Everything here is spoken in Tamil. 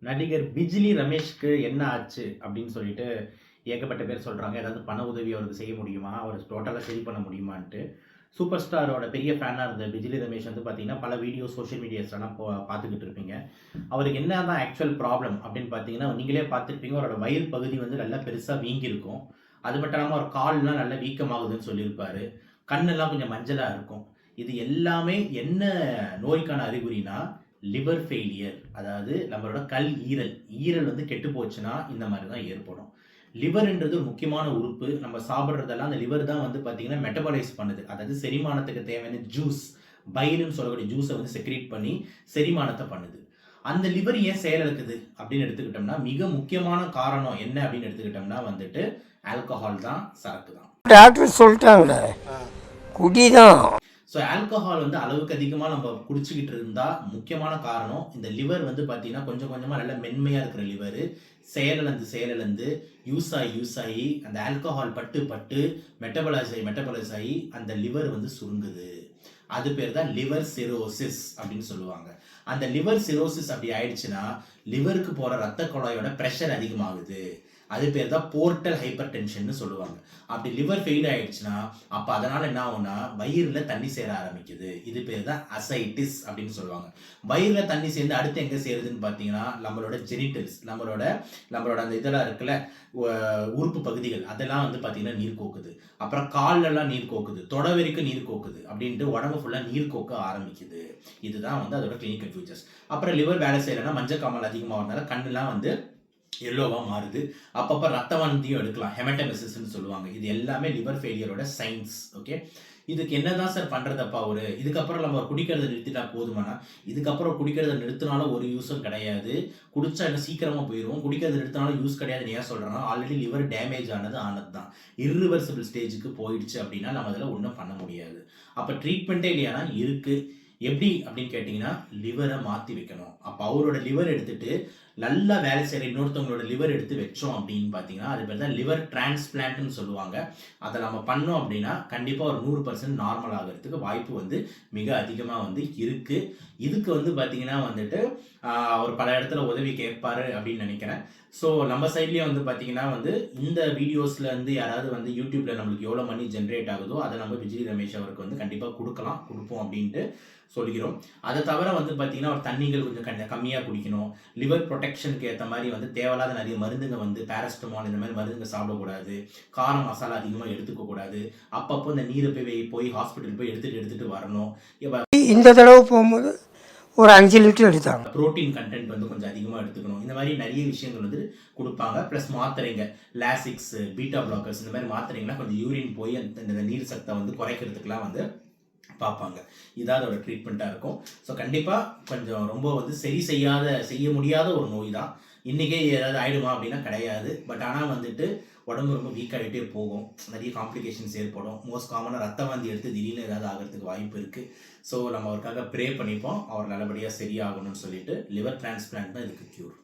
நடிகர் பிஜ்லி ரமேஷ்க்கு என்ன ஆச்சு அப்படின்னு சொல்லிட்டு ஏகப்பட்ட பேர் சொல்கிறாங்க. ஏதாவது பண உதவி அவருக்கு செய்ய முடியுமா, அவர் டோட்டலாக சரி பண்ண முடியுமான்ட்டு. சூப்பர் ஸ்டாரோட பெரிய ஃபேனாக இருந்த பிஜ்லி ரமேஷ் வந்து பார்த்தீங்கன்னா பல வீடியோ சோஷியல் மீடியாஸ்லாம் பார்த்துக்கிட்டு இருப்பீங்க. அவருக்கு என்ன தான் ஆக்சுவல் ப்ராப்ளம் அப்படின்னு பார்த்தீங்கன்னா, நீங்களே பார்த்துருப்பீங்க, அவரோட வயிறு பகுதி வந்து நல்லா பெருசாக வீங்கியிருக்கும். அது மட்டும் இல்லாமல் அவர் கால்லாம் நல்லா வீக்கமாகுதுன்னு சொல்லியிருப்பாரு. கண்ணெல்லாம் கொஞ்சம் மஞ்சளாக இருக்கும். இது எல்லாமே என்ன நோய்க்கான அறிகுறினா லிவர் ஃபெயிலியர். அதாவது நம்மளோட ஈரல் வந்து கெட்டு போச்சுன்னா இந்த மாதிரி தான் ஏற்படும். லிவர்ன்றது ஒரு முக்கியமான உறுப்பு. நம்ம சாப்பிட்றதெல்லாம் அந்த லிவர் தான் வந்து பார்த்தீங்கன்னா மெட்டபாலைஸ் பண்ணுது. அதாவது செரிமானத்துக்கு தேவையான ஜூஸ், பைலுன்னு சொல்லக்கூடிய ஜூஸை வந்து செக்ரேட் பண்ணி செரிமானத்தை பண்ணுது. அந்த லிவர் ஏன் செயலிழக்குது அப்படின்னு எடுத்துக்கிட்டோம்னா, மிக முக்கியமான காரணம் என்ன அப்படின்னு எடுத்துக்கிட்டோம்னா வந்துட்டு ஆல்கஹால் தான், சரக்கு தான். டாக்டர் சொல்லிட்டாங்க, குடிதான். ஸோ ஆல்கஹால் வந்து அளவுக்கு அதிகமாக நம்ம குடிச்சிக்கிட்டு இருந்தால் முக்கியமான காரணம் இந்த லிவர் வந்து பார்த்தீங்கன்னா கொஞ்சம் கொஞ்சமாக நல்லா மென்மையாக இருக்கிற லிவர் செயலிழந்து யூஸ் ஆகி அந்த ஆல்கஹால் பட்டு மெட்டபலைஸ் ஆகி அந்த லிவர் வந்து சுருங்குது. அது பேர் தான் லிவர் சிரோசிஸ் அப்படின்னு சொல்லுவாங்க. அந்த லிவர் சிரோசிஸ் அப்படி ஆயிடுச்சுன்னா லிவருக்கு போகிற ரத்த குழாயோட ப்ரெஷர் அதிகமாகுது. அது பேர் தான் போர்ட்டல் ஹைப்பர் டென்ஷன் சொல்லுவாங்க. அப்படி லிவர் ஃபெயில் ஆயிடுச்சுன்னா அப்போ அதனால என்ன ஆகும்னா வயிறில் தண்ணி சேர ஆரம்பிக்குது. இது பேர் தான் அசைட்டிஸ் அப்படின்னு சொல்லுவாங்க. வயிறில் தண்ணி சேர்ந்து அடுத்து எங்கே சேருதுன்னு பார்த்தீங்கன்னா நம்மளோட ஜெனிட்டல்ஸ், நம்மளோட அந்த இதெல்லாம் இருக்குல்ல உறுப்பு பகுதிகள், அதெல்லாம் வந்து பார்த்தீங்கன்னா நீர் கோக்குது. அப்புறம் கால்லெல்லாம் நீர் கோக்குது, தொட வரைக்கும் நீர் கோக்குது அப்படின்ட்டு உடம்பு ஃபுல்லாக நீர் கோக்க ஆரம்பிக்குது. இதுதான் வந்து அதோட கிளினிக்கல் ஃபீச்சர்ஸ். அப்புறம் லிவர் வேலை செய்யலைன்னா மஞ்சக்காமல் அதிகமாகிறதுனால கண்ணெல்லாம் வந்து எல்லோவாக மாறுது. அப்பப்போ ரத்த வாந்தியும் எடுக்கலாம், ஹெமட்டமெசிஸ்ன்னு சொல்லுவாங்க. இது எல்லாமே லிவர் ஃபெயிலியரோட சைன்ஸ். ஓகே, இதுக்கு என்னதான் சார் பண்ணுறதப்பா இதுக்கப்புறம் நம்ம குடிக்கிறத நிறுத்திட்டா போதுமானா? இதுக்கப்புறம் குடிக்கிறத நிறுத்தினாலும் ஒரு யூஸும் கிடையாது. குடிச்சா இன்னும் சீக்கிரமாக போயிடுவோம். குடிக்கிறத நிறுத்தினாலும் யூஸ் கிடையாதுன்னு ஏன் சொல்கிறேன்னா, ஆல்ரெடி லிவர் டேமேஜ் ஆனது தான். இர்ரிவர்சிபிள் ஸ்டேஜுக்கு போயிடுச்சு அப்படின்னா நம்ம அதில் ஒன்றும் பண்ண முடியாது. அப்போ ட்ரீட்மெண்ட்டே இல்லையானா இருக்குது. எப்படி அப்படின்னு கேட்டிங்கன்னா லிவரை மாற்றி வைக்கணும். அப்போ அவரோட லிவர் எடுத்துட்டு நல்லா வேலை செய்கிற இன்னொருத்தவங்களோட லிவர் எடுத்து வச்சோம் அப்படின்னு பார்த்தீங்கன்னா அது பேர் தான் லிவர் டிரான்ஸ்பிளான்ட்னு சொல்லுவாங்க. அதை நம்ம பண்ணோம் அப்படின்னா கண்டிப்பாக ஒரு 100% நார்மல் ஆகிறதுக்கு வாய்ப்பு வந்து மிக அதிகமாக வந்து இருக்குது. இதுக்கு வந்து பார்த்தீங்கன்னா வந்துட்டு அவர் பல இடத்துல உதவி கேட்பாரு அப்படின்னு நினைக்கிறேன். ஸோ நம்ம சைட்லேயே வந்து பார்த்தீங்கன்னா வந்து இந்த வீடியோஸ்லேருந்து யாராவது வந்து யூடியூப்பில் நம்மளுக்கு எவ்வளோ மணி ஜென்ரேட் ஆகுதோ அதை நம்ம விஜய் ரமேஷ் அவருக்கு வந்து கண்டிப்பாக கொடுப்போம் அப்படின்ட்டு சொல்கிறோம். அதை தவிர வந்து பார்த்தீங்கன்னா ஒரு தண்ணிகள் கொஞ்சம் கம்மியாக குடிக்கணும். லிவர் ப்ரொடெக்ஷனுக்கு ஏற்ற மாதிரி வந்து தேவையில்லாத நிறைய மருந்துங்க வந்து பேரஸ்டமால் இந்த மாதிரி மருந்துங்க சாப்பிடக்கூடாது. காரம் மசாலா அதிகமாக எடுத்துக்கக்கூடாது. அப்பப்போ இந்த நீரை போய் ஹாஸ்பிட்டல் போய் எடுத்துகிட்டு வரணும். இந்த தடவை போகும்போது ஒரு 5 லிட்டர் எடுத்தாங்க. ப்ரோட்டீன் கண்டென்ட் வந்து கொஞ்சம் அதிகமாக எடுத்துக்கணும். இந்த மாதிரி நிறைய விஷயங்கள் வந்து கொடுப்பாங்க. ப்ளஸ் மாத்திரைங்க, லாசிக்ஸ், பீட்டா பிளாக்கர்ஸ், இந்த மாதிரி மாத்திரைங்கள்லாம் கொஞ்சம் யூரின் போய் அந்த நீர் சத்தை வந்து குறைக்கிறதுக்கெலாம் வந்து பார்ப்பாங்க. இதான் அதோட ட்ரீட்மெண்ட்டாக இருக்கும். ஸோ கண்டிப்பாக கொஞ்சம் ரொம்ப வந்து செய்ய முடியாத ஒரு நோய் தான். இன்றைக்கே ஏதாவது ஆகிடுமா அப்படின்னா கிடையாது. பட் ஆனால் வந்துட்டு உடம்பு ரொம்ப வீக் ஆகிட்டே போகும், நிறைய காம்ப்ளிகேஷன்ஸ் ஏற்படும். மோஸ்ட் காமனாக ரத்த வாந்தி எடுத்து திடீர்னு ஏதாவது ஆகிறதுக்கு வாய்ப்பு இருக்குது. ஸோ நம்ம அவருக்காக ப்ரே பண்ணிப்போம், அவர் நல்லபடியாக சரியாகணும்னு சொல்லிட்டு. லிவர் டிரான்ஸ்பிளான்ட் தான் இதுக்கு க்யூர்.